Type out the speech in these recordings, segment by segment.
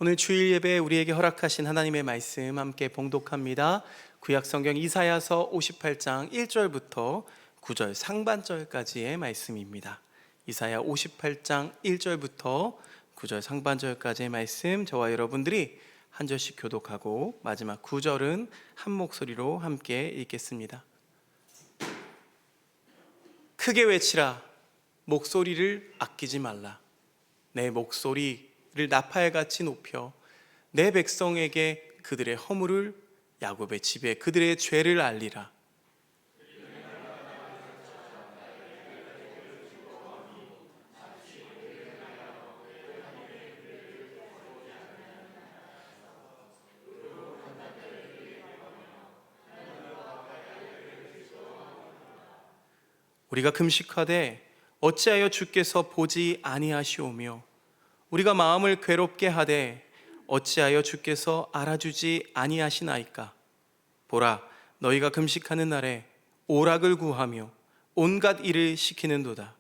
오늘 주일 예배 우리에게 허락하신 하나님의 말씀 함께 봉독합니다. 구약성경 이사야서 58장 1절부터 9절 상반절까지의 말씀입니다. 이사야 58장 1절부터 9절 상반절까지의 말씀, 저와 여러분들이 한 절씩 교독하고 마지막 9절은 한 목소리로 함께 읽겠습니다. 크게 외치라. 목소리를 아끼지 말라. 내 목소리를 나팔같이 높여 내 백성에게 그들의 허물을, 야곱의 집에 그들의 죄를 알리라. 우리가 금식하되 어찌하여 주께서 보지 아니하시오며, 우리가 마음을 괴롭게 하되 어찌하여 주께서 알아주지 아니하시나이까. 보라, 너희가 금식하는 날에 오락을 구하며 온갖 일을 시키는도다.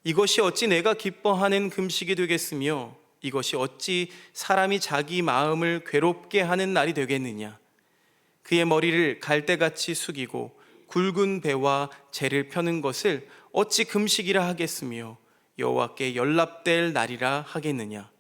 이것이 어찌 내가 기뻐하는 금식이 되겠으며, 이것이 어찌 사람이 자기 마음을 괴롭게 하는 날이 되겠느냐. 그의 머리를 갈대같이 숙이고 굵은 배와 재를 펴는 것을 어찌 금식이라 하겠으며, 여호와께 연락될 날이라 하겠느냐.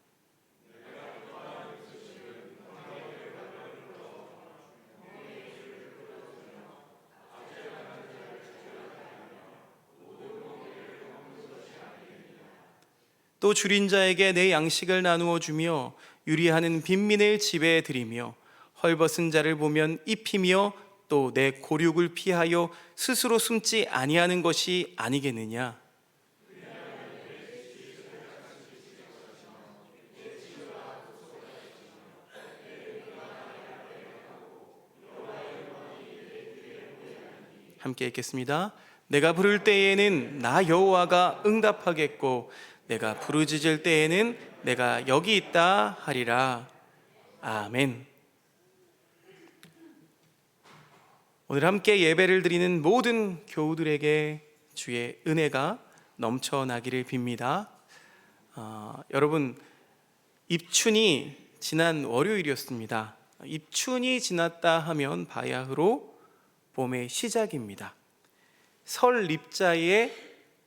또 줄인 자에게 내 양식을 나누어 주며 유리하는 빈민을 집에 들이며 헐벗은 자를 보면 입히며 또 내 고륙을 피하여 스스로 숨지 아니하는 것이 아니겠느냐. 함께 읽겠습니다. 내가 부를 때에는 나 여호와가 응답하겠고, 내가 부르짖을 때에는 내가 여기 있다 하리라. 아멘. 오늘 함께 예배를 드리는 모든 교우들에게 주의 은혜가 넘쳐나기를 빕니다. 여러분, 입춘이 지난 월요일이었습니다. 입춘이 지났다 하면 바야흐로 봄의 시작입니다. 설 입자의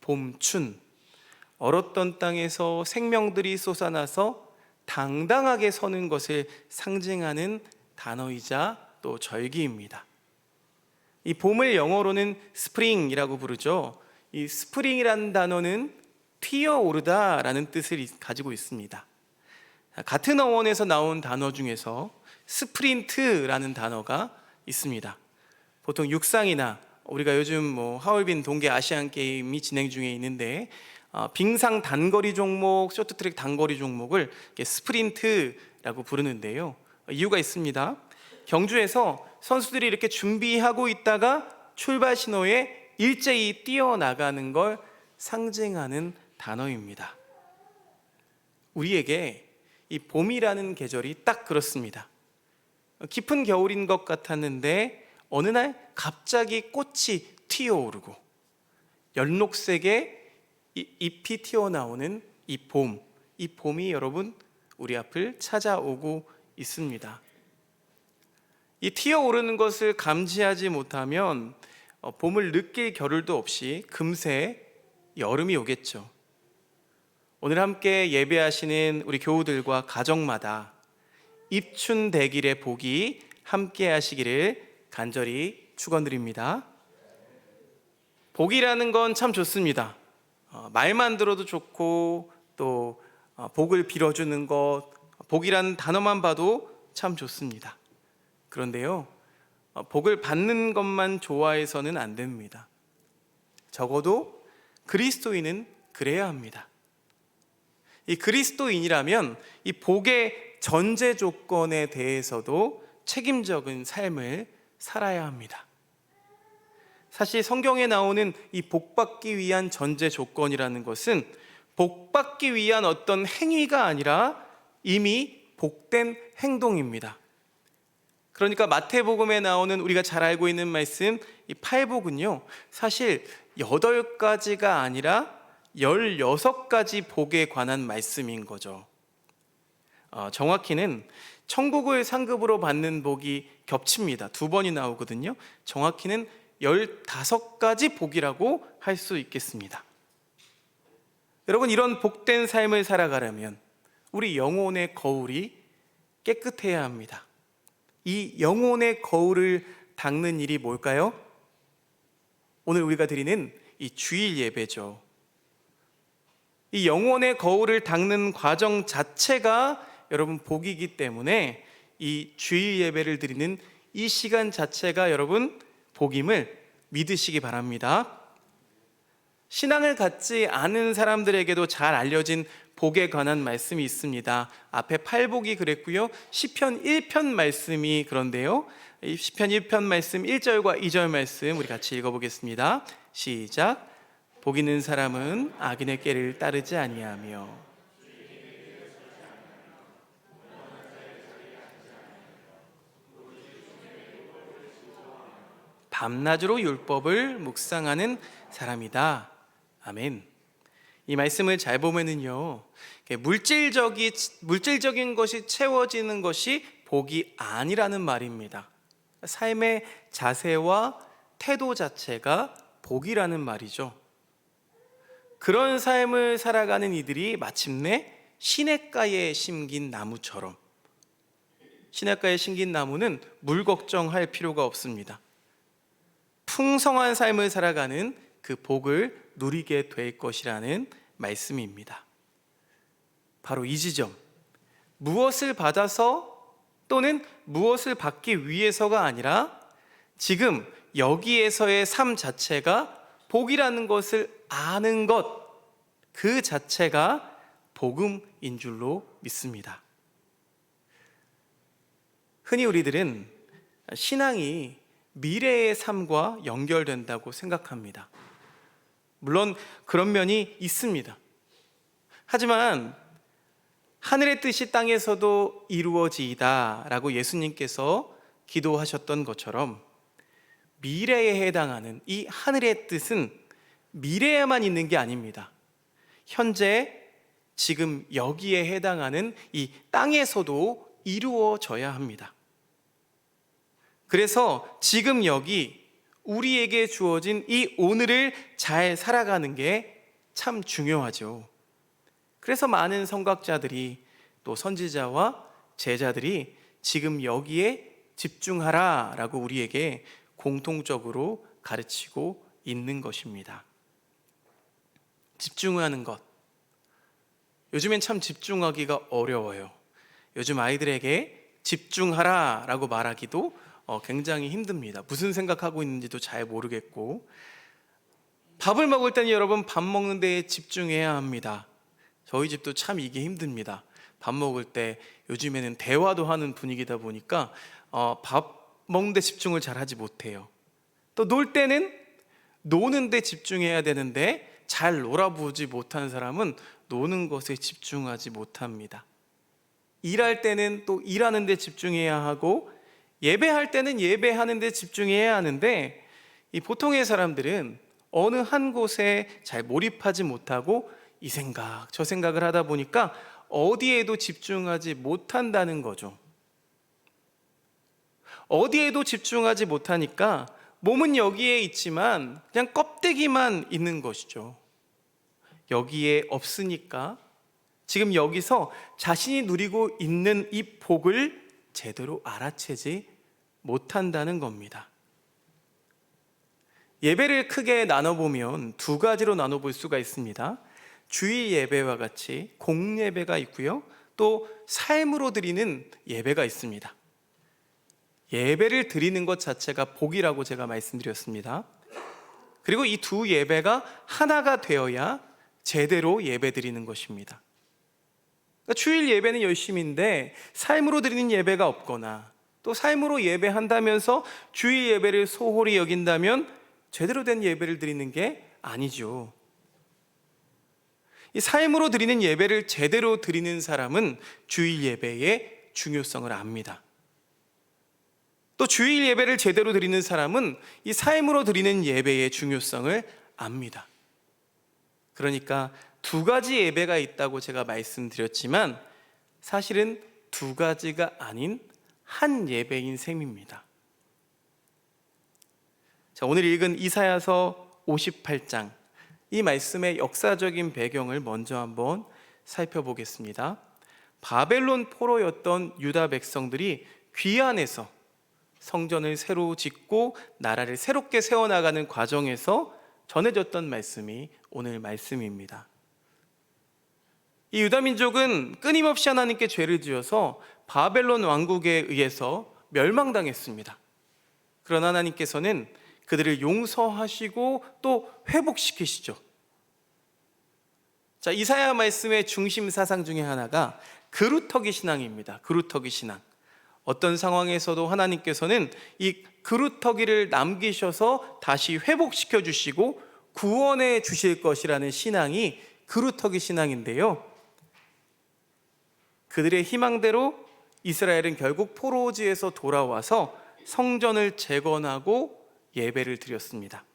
봄춘, 얼었던 땅에서 생명들이 솟아나서 당당하게 서는 것을 상징하는 단어이자 또 절기입니다. 이 봄을 영어로는 스프링이라고 부르죠. 이 스프링이라는 단어는 튀어오르다라는 뜻을 가지고 있습니다. 같은 어원에서 나온 단어 중에서 스프린트라는 단어가 있습니다. 보통 육상이나 우리가 요즘 하얼빈 동계 아시안 게임이 진행 중에 있는데, 빙상 단거리 종목, 쇼트트랙 단거리 종목을 스프린트라고 부르는데요. 이유가 있습니다. 경주에서 선수들이 이렇게 준비하고 있다가 출발 신호에 일제히 뛰어나가는 걸 상징하는 단어입니다. 우리에게 이 봄이라는 계절이 딱 그렇습니다. 깊은 겨울인 것 같았는데 어느 날 갑자기 꽃이 튀어오르고 연록색의 잎이 튀어나오는 이 봄이 여러분 우리 앞을 찾아오고 있습니다. 이 튀어오르는 것을 감지하지 못하면 봄을 느낄 겨를도 없이 금세 여름이 오겠죠. 오늘 함께 예배하시는 우리 교우들과 가정마다 입춘 대길의 복이 함께 하시기를 간절히 축원드립니다. 복이라는 건 참 좋습니다. 말만 들어도 좋고 또 복을 빌어주는 것, 복이라는 단어만 봐도 참 좋습니다. 그런데요, 복을 받는 것만 좋아해서는 안 됩니다. 적어도 그리스도인은 그래야 합니다. 이 그리스도인이라면 이 복의 전제 조건에 대해서도 책임적인 삶을 살아야 합니다. 사실 성경에 나오는 이 복받기 위한 전제 조건이라는 것은 복받기 위한 어떤 행위가 아니라 이미 복된 행동입니다. 그러니까 마태복음에 나오는 우리가 잘 알고 있는 말씀 이 팔복은요, 사실 8가지가 아니라 16가지 복에 관한 말씀인 거죠. 정확히는 천국을 상급으로 받는 복이 겹칩니다. 2번이 나오거든요. 정확히는 15가지 복이라고 할 수 있겠습니다. 여러분, 이런 복된 삶을 살아가려면 우리 영혼의 거울이 깨끗해야 합니다. 이 영혼의 거울을 닦는 일이 뭘까요? 오늘 우리가 드리는 이 주일 예배죠. 이 영혼의 거울을 닦는 과정 자체가 여러분 복이기 때문에 이 주일 예배를 드리는 이 시간 자체가 여러분 복임을 믿으시기 바랍니다. 신앙을 갖지 않은 사람들에게도 잘 알려진 복에 관한 말씀이 있습니다. 앞에 팔복이 그랬고요, 시편 1편 말씀이 그런데요, 이 시편 1편 말씀 1절과 2절 말씀 우리 같이 읽어보겠습니다. 시작. 복 있는 사람은 악인의 꾀를 따르지 아니하며 밤낮으로 율법을 묵상하는 사람이다. 아멘. 이 말씀을 잘 보면은요, 물질적인 것이 채워지는 것이 복이 아니라는 말입니다. 삶의 자세와 태도 자체가 복이라는 말이죠. 그런 삶을 살아가는 이들이 마침내 시냇가에 심긴 나무처럼, 시냇가에 심긴 나무는 물 걱정할 필요가 없습니다. 풍성한 삶을 살아가는 그 복을 누리게 될 것이라는 말씀입니다. 바로 이 지점, 무엇을 받아서 또는 무엇을 받기 위해서가 아니라 지금 여기에서의 삶 자체가 복이라는 것을 아는 것, 그 자체가 복음인 줄로 믿습니다. 흔히 우리들은 신앙이 미래의 삶과 연결된다고 생각합니다. 물론 그런 면이 있습니다. 하지만 하늘의 뜻이 땅에서도 이루어지이다 라고 예수님께서 기도하셨던 것처럼 미래에 해당하는 이 하늘의 뜻은 미래에만 있는 게 아닙니다. 현재 지금 여기에 해당하는 이 땅에서도 이루어져야 합니다. 그래서 지금 여기 우리에게 주어진 이 오늘을 잘 살아가는 게 참 중요하죠. 그래서 많은 선각자들이 또 선지자와 제자들이 지금 여기에 집중하라 라고 우리에게 공통적으로 가르치고 있는 것입니다. 집중하는 것, 요즘엔 참 집중하기가 어려워요. 요즘 아이들에게 집중하라 라고 말하기도 굉장히 힘듭니다. 무슨 생각하고 있는지도 잘 모르겠고, 밥을 먹을 때는 여러분 밥 먹는 데에 집중해야 합니다. 저희 집도 참 이게 힘듭니다. 밥 먹을 때 요즘에는 대화도 하는 분위기다 보니까 밥 먹는 데 집중을 잘 하지 못해요. 또 놀 때는 노는 데 집중해야 되는데 잘 놀아보지 못한 사람은 노는 것에 집중하지 못합니다. 일할 때는 또 일하는 데 집중해야 하고, 예배할 때는 예배하는 데 집중해야 하는데, 이 보통의 사람들은 어느 한 곳에 잘 몰입하지 못하고 이 생각 저 생각을 하다 보니까 어디에도 집중하지 못한다는 거죠. 어디에도 집중하지 못하니까 몸은 여기에 있지만 그냥 껍데기만 있는 것이죠. 여기에 없으니까 지금 여기서 자신이 누리고 있는 이 복을 제대로 알아채지 못한다는 겁니다. 예배를 크게 나눠보면 2가지로 나눠볼 수가 있습니다. 주일 예배와 같이 공예배가 있고요, 또 삶으로 드리는 예배가 있습니다. 예배를 드리는 것 자체가 복이라고 제가 말씀드렸습니다. 그리고 이 두 예배가 하나가 되어야 제대로 예배 드리는 것입니다. 그러니까 주일 예배는 열심인데 삶으로 드리는 예배가 없거나, 또 삶으로 예배한다면서 주일 예배를 소홀히 여긴다면 제대로 된 예배를 드리는 게 아니죠. 이 삶으로 드리는 예배를 제대로 드리는 사람은 주일 예배의 중요성을 압니다. 또 주일 예배를 제대로 드리는 사람은 이 삶으로 드리는 예배의 중요성을 압니다. 그러니까 두 가지 예배가 있다고 제가 말씀드렸지만 사실은 두 가지가 아닌 한 예배인 셈입니다. 자, 오늘 읽은 이사야서 58장, 이 말씀의 역사적인 배경을 먼저 한번 살펴보겠습니다. 바벨론 포로였던 유다 백성들이 귀환해서 성전을 새로 짓고 나라를 새롭게 세워나가는 과정에서 전해졌던 말씀이 오늘 말씀입니다. 이 유다 민족은 끊임없이 하나님께 죄를 지어서 바벨론 왕국에 의해서 멸망당했습니다. 그러나 하나님께서는 그들을 용서하시고 또 회복시키시죠. 자, 이사야 말씀의 중심 사상 중에 하나가 그루터기 신앙입니다. 그루터기 신앙. 어떤 상황에서도 하나님께서는 이 그루터기를 남기셔서 다시 회복시켜 주시고 구원해 주실 것이라는 신앙이 그루터기 신앙인데요, 그들의 희망대로 이스라엘은 결국 포로지에서 돌아와서 성전을 재건하고 예배를 드렸습니다.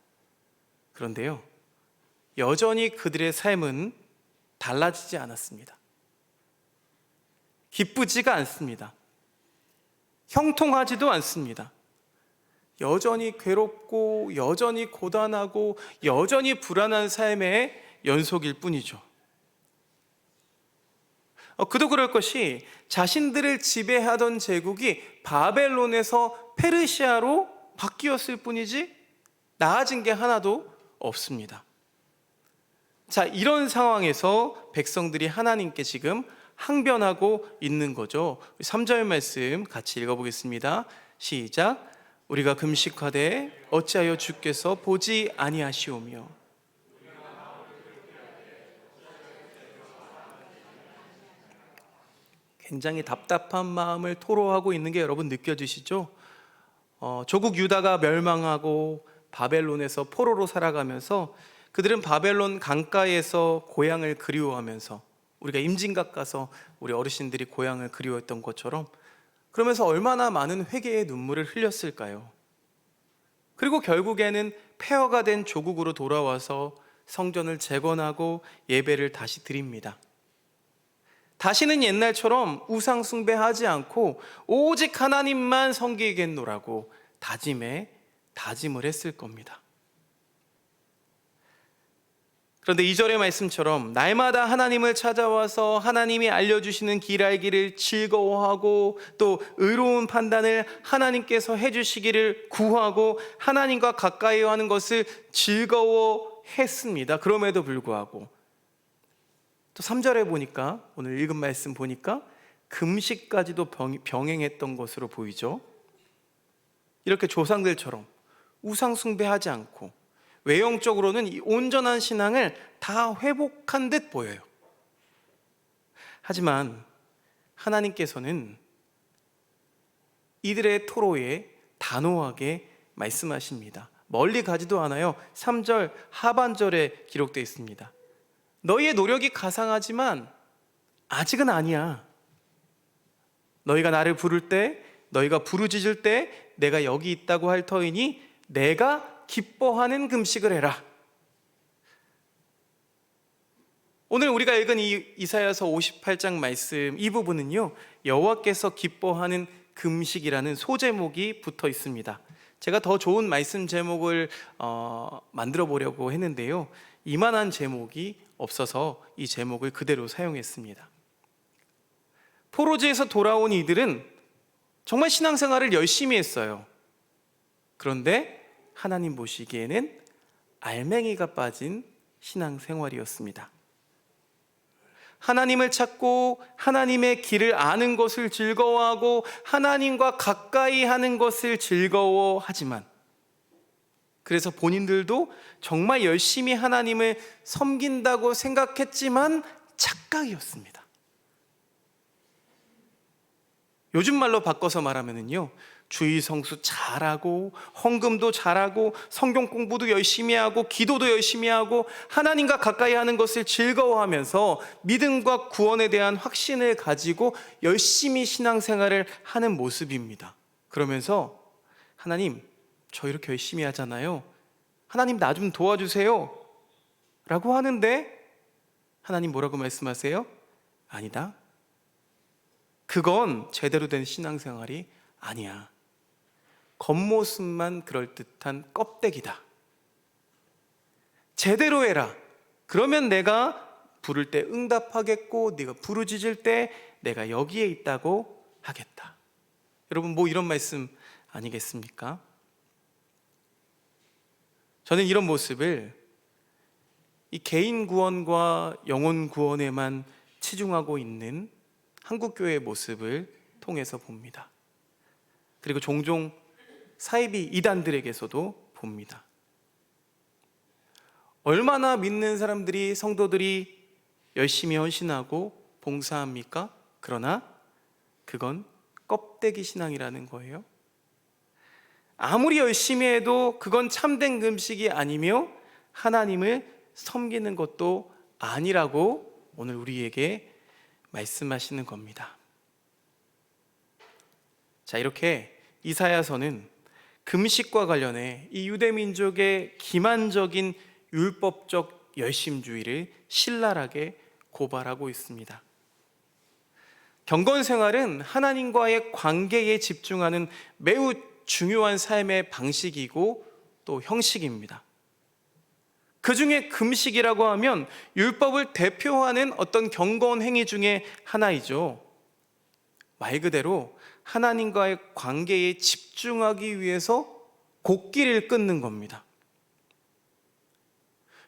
그런데요, 여전히 그들의 삶은 달라지지 않았습니다. 기쁘지가 않습니다. 형통하지도 않습니다. 여전히 괴롭고 여전히 고단하고 여전히 불안한 삶의 연속일 뿐이죠. 그도 그럴 것이 자신들을 지배하던 제국이 바벨론에서 페르시아로 바뀌었을 뿐이지 나아진 게 하나도 없습니다. 자, 이런 상황에서 백성들이 하나님께 지금 항변하고 있는 거죠. 3절 말씀 같이 읽어보겠습니다. 시작. 우리가 금식하되 어찌하여 주께서 보지 아니하시오며. 굉장히 답답한 마음을 토로하고 있는 게 여러분 느껴지시죠? 조국 유다가 멸망하고 바벨론에서 포로로 살아가면서 그들은 바벨론 강가에서 고향을 그리워하면서, 우리가 임진각 가서 우리 어르신들이 고향을 그리워했던 것처럼 그러면서 얼마나 많은 회개의 눈물을 흘렸을까요? 그리고 결국에는 폐허가 된 조국으로 돌아와서 성전을 재건하고 예배를 다시 드립니다. 다시는 옛날처럼 우상 숭배하지 않고 오직 하나님만 섬기겠노라고 다짐을 했을 겁니다. 그런데 2절의 말씀처럼 날마다 하나님을 찾아와서 하나님이 알려주시는 길 알기를 즐거워하고 또 의로운 판단을 하나님께서 해주시기를 구하고 하나님과 가까이 하는 것을 즐거워했습니다. 그럼에도 불구하고 또 3절에 보니까, 오늘 읽은 말씀 보니까 금식까지도 병행했던 것으로 보이죠. 이렇게 조상들처럼 우상 숭배하지 않고 외형적으로는 이 온전한 신앙을 다 회복한 듯 보여요. 하지만 하나님께서는 이들의 토로에 단호하게 말씀하십니다. 멀리 가지도 않아요. 3절 하반절에 기록되어 있습니다. 너희의 노력이 가상하지만 아직은 아니야. 너희가 나를 부를 때, 너희가 부르짖을 때 내가 여기 있다고 할 터이니 내가 기뻐하는 금식을 해라. 오늘 우리가 읽은 이 이사야서 58장 말씀 이 부분은요, 여호와께서 기뻐하는 금식이라는 소제목이 붙어 있습니다. 제가 더 좋은 말씀 제목을 만들어 보려고 했는데요, 이만한 제목이 없어서 이 제목을 그대로 사용했습니다. 포로지에서 돌아온 이들은 정말 신앙생활을 열심히 했어요. 그런데 하나님 보시기에는 알맹이가 빠진 신앙생활이었습니다. 하나님을 찾고 하나님의 길을 아는 것을 즐거워하고 하나님과 가까이 하는 것을 즐거워하지만, 그래서 본인들도 정말 열심히 하나님을 섬긴다고 생각했지만 착각이었습니다. 요즘 말로 바꿔서 말하면요, 주의 성수 잘하고 헌금도 잘하고 성경 공부도 열심히 하고 기도도 열심히 하고 하나님과 가까이 하는 것을 즐거워하면서 믿음과 구원에 대한 확신을 가지고 열심히 신앙생활을 하는 모습입니다. 그러면서 하나님, 저 이렇게 열심히 하잖아요. 하나님, 나 좀 도와주세요. 라고 하는데 하나님 뭐라고 말씀하세요? 아니다. 그건 제대로 된 신앙생활이 아니야. 겉모습만 그럴듯한 껍데기다. 제대로 해라. 그러면 내가 부를 때 응답하겠고 네가 부르짖을 때 내가 여기에 있다고 하겠다. 여러분, 뭐 이런 말씀 아니겠습니까? 저는 이런 모습을 이 개인 구원과 영혼 구원에만 치중하고 있는 한국교회의 모습을 통해서 봅니다. 그리고 종종 사이비 이단들에게서도 봅니다. 얼마나 믿는 사람들이, 성도들이 열심히 헌신하고 봉사합니까? 그러나 그건 껍데기 신앙이라는 거예요. 아무리 열심히 해도 그건 참된 금식이 아니며 하나님을 섬기는 것도 아니라고 오늘 우리에게 말씀하시는 겁니다. 자, 이렇게 이사야서는 금식과 관련해 이 유대 민족의 기만적인 율법적 열심주의를 신랄하게 고발하고 있습니다. 경건 생활은 하나님과의 관계에 집중하는 매우 중요한 삶의 방식이고 또 형식입니다. 그 중에 금식이라고 하면 율법을 대표하는 어떤 경건 행위 중에 하나이죠. 말 그대로 하나님과의 관계에 집중하기 위해서 곡기를 끊는 겁니다.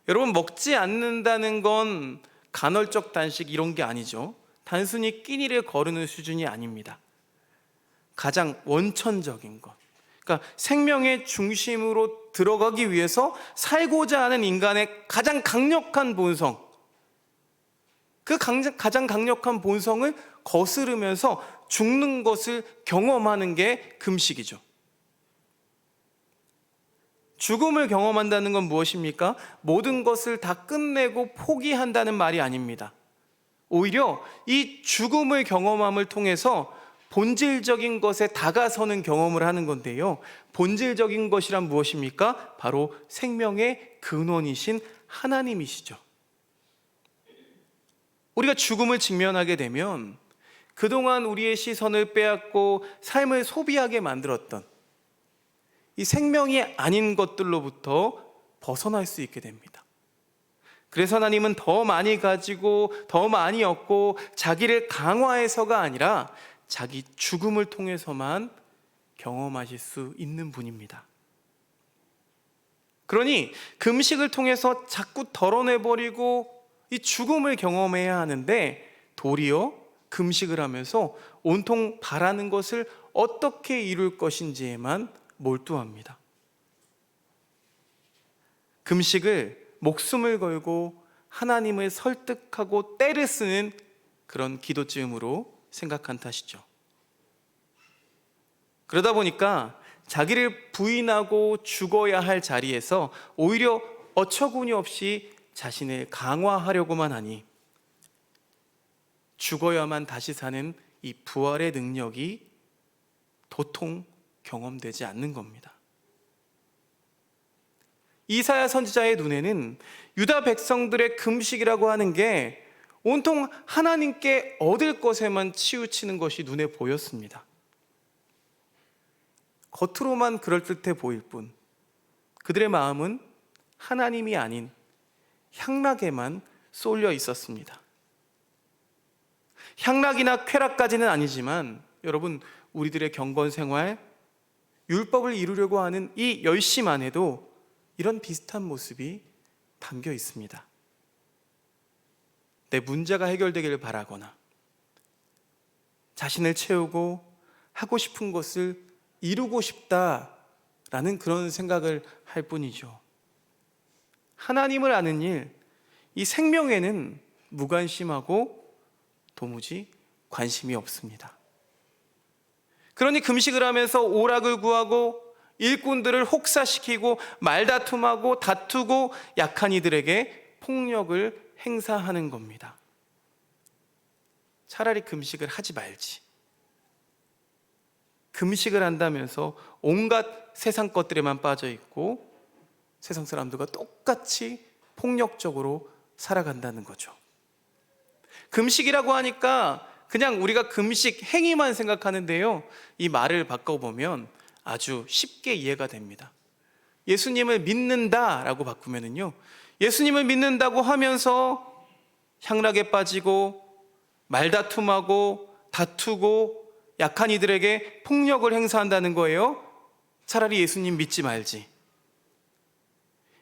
여러분, 먹지 않는다는 건 간헐적 단식 이런 게 아니죠. 단순히 끼니를 거르는 수준이 아닙니다. 가장 원천적인 것, 그러니까 생명의 중심으로 들어가기 위해서 살고자 하는 인간의 가장 강력한 본성, 그 가장 강력한 본성을 거스르면서 죽는 것을 경험하는 게 금식이죠. 죽음을 경험한다는 건 무엇입니까? 모든 것을 다 끝내고 포기한다는 말이 아닙니다. 오히려 이 죽음을 경험함을 통해서 본질적인 것에 다가서는 경험을 하는 건데요. 본질적인 것이란 무엇입니까? 바로 생명의 근원이신 하나님이시죠. 우리가 죽음을 직면하게 되면 그동안 우리의 시선을 빼앗고 삶을 소비하게 만들었던 이 생명이 아닌 것들로부터 벗어날 수 있게 됩니다. 그래서 하나님은 더 많이 가지고 더 많이 얻고 자기를 강화해서가 아니라 자기 죽음을 통해서만 경험하실 수 있는 분입니다. 그러니 금식을 통해서 자꾸 덜어내버리고 이 죽음을 경험해야 하는데 도리어 금식을 하면서 온통 바라는 것을 어떻게 이룰 것인지에만 몰두합니다. 금식을 목숨을 걸고 하나님을 설득하고 때를 쓰는 그런 기도쯤으로 생각한 탓이죠. 그러다 보니까 자기를 부인하고 죽어야 할 자리에서 오히려 어처구니 없이 자신을 강화하려고만 하니 죽어야만 다시 사는 이 부활의 능력이 도통 경험되지 않는 겁니다. 이사야 선지자의 눈에는 유다 백성들의 금식이라고 하는 게 온통 하나님께 얻을 것에만 치우치는 것이 눈에 보였습니다. 겉으로만 그럴듯해 보일 뿐 그들의 마음은 하나님이 아닌 향락에만 쏠려 있었습니다. 향락이나 쾌락까지는 아니지만 여러분, 우리들의 경건 생활, 율법을 이루려고 하는 이 열심 안에도 이런 비슷한 모습이 담겨 있습니다. 내 문제가 해결되기를 바라거나 자신을 채우고 하고 싶은 것을 이루고 싶다라는 그런 생각을 할 뿐이죠. 하나님을 아는 일, 이 생명에는 무관심하고 도무지 관심이 없습니다. 그러니 금식을 하면서 오락을 구하고 일꾼들을 혹사시키고 말다툼하고 다투고 약한 이들에게 폭력을 행사하는 겁니다. 차라리 금식을 하지 말지. 금식을 한다면서 온갖 세상 것들에만 빠져 있고 세상 사람들과 똑같이 폭력적으로 살아간다는 거죠. 금식이라고 하니까 그냥 우리가 금식 행위만 생각하는데요, 이 말을 바꿔보면 아주 쉽게 이해가 됩니다. 예수님을 믿는다라고 바꾸면은요, 예수님을 믿는다고 하면서 향락에 빠지고 말다툼하고 다투고 약한 이들에게 폭력을 행사한다는 거예요. 차라리 예수님 믿지 말지.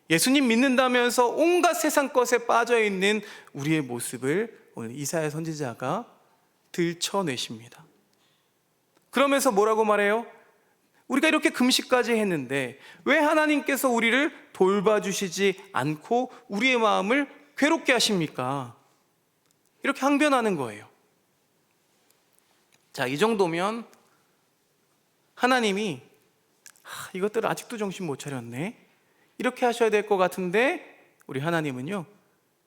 예수님 믿는다면서 온갖 세상 것에 빠져 있는 우리의 모습을 오늘 이사야 선지자가 들춰내십니다. 그러면서 뭐라고 말해요? 우리가 이렇게 금식까지 했는데 왜 하나님께서 우리를 돌봐주시지 않고 우리의 마음을 괴롭게 하십니까? 이렇게 항변하는 거예요. 자, 이 정도면 하나님이 이것들 아직도 정신 못 차렸네, 이렇게 하셔야 될 것 같은데, 우리 하나님은요,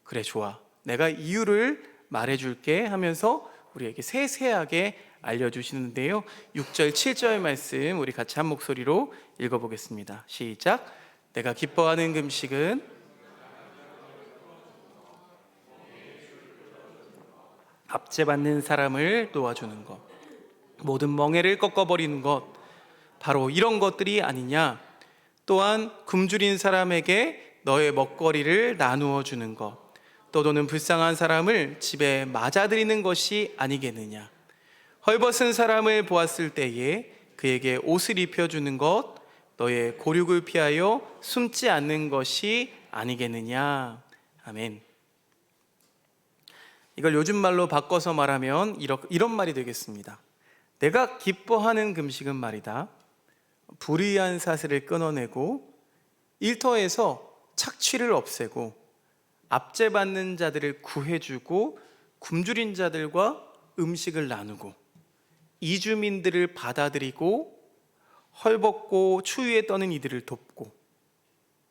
그래 좋아, 내가 이유를 말해줄게 하면서 우리에게 세세하게 알려주시는데요, 6절 7절 말씀 우리 같이 한 목소리로 읽어보겠습니다. 시작. 내가 기뻐하는 금식은 압제받는 사람을 놓아주는 것, 모든 멍에를 꺾어버리는 것, 바로 이런 것들이 아니냐. 또한 굶주린 사람에게 너의 먹거리를 나누어 주는 것, 떠도는 불쌍한 사람을 집에 맞아들이는 것이 아니겠느냐. 헐벗은 사람을 보았을 때에 그에게 옷을 입혀주는 것, 너의 고륙을 피하여 숨지 않는 것이 아니겠느냐. 아멘. 이걸 요즘 말로 바꿔서 말하면 이런 말이 되겠습니다. 내가 기뻐하는 금식은 말이다, 불의한 사슬을 끊어내고 일터에서 착취를 없애고 압제받는 자들을 구해주고 굶주린 자들과 음식을 나누고 이주민들을 받아들이고 헐벗고 추위에 떠는 이들을 돕고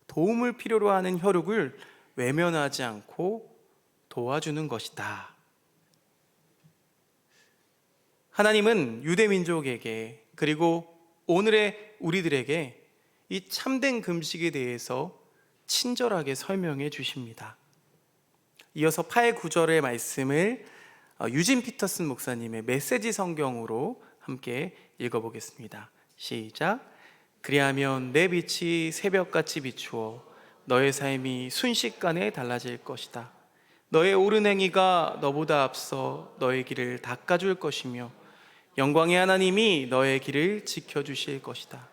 도움을 필요로 하는 혈육을 외면하지 않고 도와주는 것이다. 하나님은 유대 민족에게 그리고 오늘의 우리들에게 이 참된 금식에 대해서 친절하게 설명해 주십니다. 이어서 8, 9절의 말씀을 유진 피터슨 목사님의 메시지 성경으로 함께 읽어보겠습니다. 시작. 그리하면 내 빛이 새벽같이 비추어 너의 삶이 순식간에 달라질 것이다. 너의 옳은 행위가 너보다 앞서 너의 길을 닦아줄 것이며 영광의 하나님이 너의 길을 지켜주실 것이다.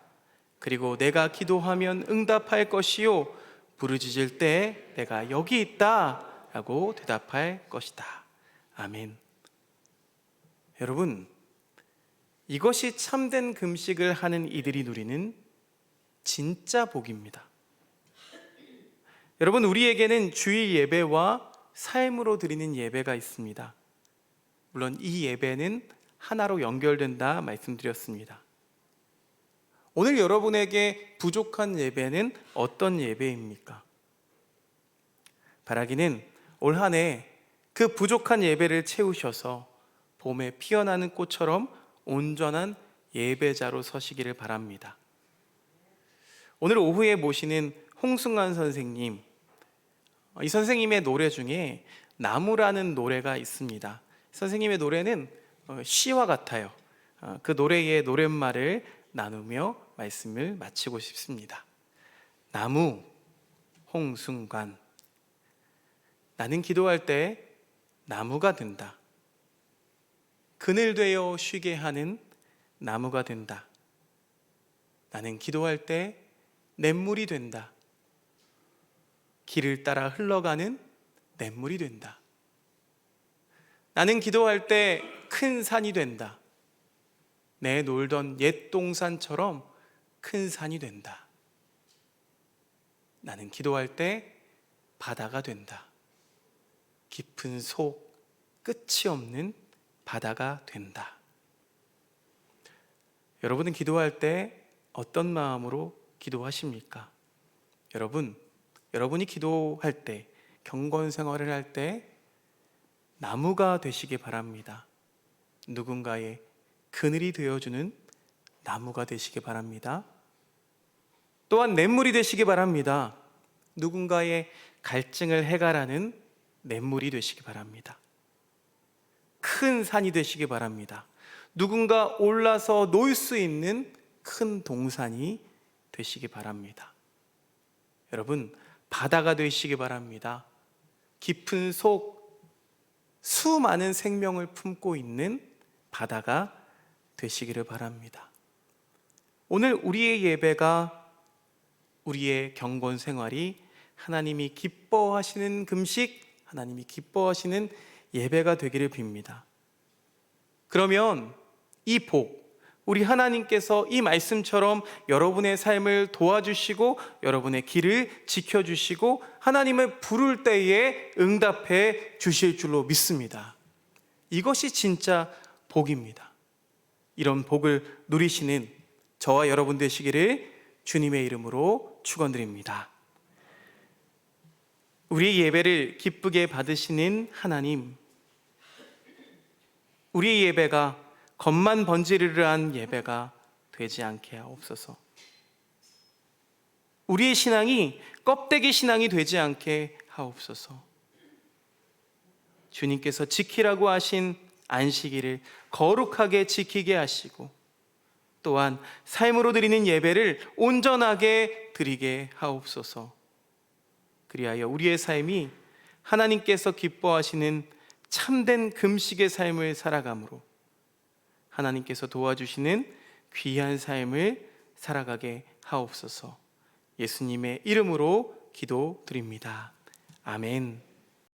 그리고 내가 기도하면 응답할 것이요 부르짖을 때 내가 여기 있다 라고 대답할 것이다. 아멘. 여러분, 이것이 참된 금식을 하는 이들이 누리는 진짜 복입니다. 여러분, 우리에게는 주일 예배와 삶으로 드리는 예배가 있습니다. 물론 이 예배는 하나로 연결된다 말씀드렸습니다. 오늘 여러분에게 부족한 예배는 어떤 예배입니까? 바라기는 올 한 해 그 부족한 예배를 채우셔서 봄에 피어나는 꽃처럼 온전한 예배자로 서시기를 바랍니다. 오늘 오후에 모시는 홍승환 선생님, 이 선생님의 노래 중에 나무라는 노래가 있습니다. 선생님의 노래는 시와 같아요. 그 노래의 노랫말을 나누며 말씀을 마치고 싶습니다. 나무, 홍승관. 나는 기도할 때 나무가 된다. 그늘 되어 쉬게 하는 나무가 된다. 나는 기도할 때 냇물이 된다. 길을 따라 흘러가는 냇물이 된다. 나는 기도할 때 큰 산이 된다. 내 놀던 옛 동산처럼 큰 산이 된다. 나는 기도할 때 바다가 된다. 깊은 속, 끝이 없는 바다가 된다. 여러분은 기도할 때 어떤 마음으로 기도하십니까? 여러분이 기도할 때, 경건 생활을 할 때 나무가 되시기 바랍니다. 누군가의 그늘이 되어주는 나무가 되시기 바랍니다. 또한 냇물이 되시기 바랍니다. 누군가의 갈증을 해결하는 냇물이 되시기 바랍니다. 큰 산이 되시기 바랍니다. 누군가 올라서 놓을 수 있는 큰 동산이 되시기 바랍니다. 여러분, 바다가 되시기 바랍니다. 깊은 속 수많은 생명을 품고 있는 바다가 되시기를 바랍니다. 오늘 우리의 예배가, 우리의 경건 생활이 하나님이 기뻐하시는 금식, 하나님이 기뻐하시는 예배가 되기를 빕니다. 그러면 이 복, 우리 하나님께서 이 말씀처럼 여러분의 삶을 도와주시고 여러분의 길을 지켜주시고 하나님을 부를 때에 응답해 주실 줄로 믿습니다. 이것이 진짜 복입니다. 이런 복을 누리시는 저와 여러분 되시기를 주님의 이름으로 축원드립니다. 우리의 예배를 기쁘게 받으시는 하나님, 우리의 예배가 겉만 번지르르한 예배가 되지 않게 하옵소서. 우리의 신앙이 껍데기 신앙이 되지 않게 하옵소서. 주님께서 지키라고 하신 안식일을 거룩하게 지키게 하시고 또한 삶으로 드리는 예배를 온전하게 드리게 하옵소서. 그리하여 우리의 삶이 하나님께서 기뻐하시는 참된 금식의 삶을 살아감으로 하나님께서 도와주시는 귀한 삶을 살아가게 하옵소서. 예수님의 이름으로 기도드립니다. 아멘.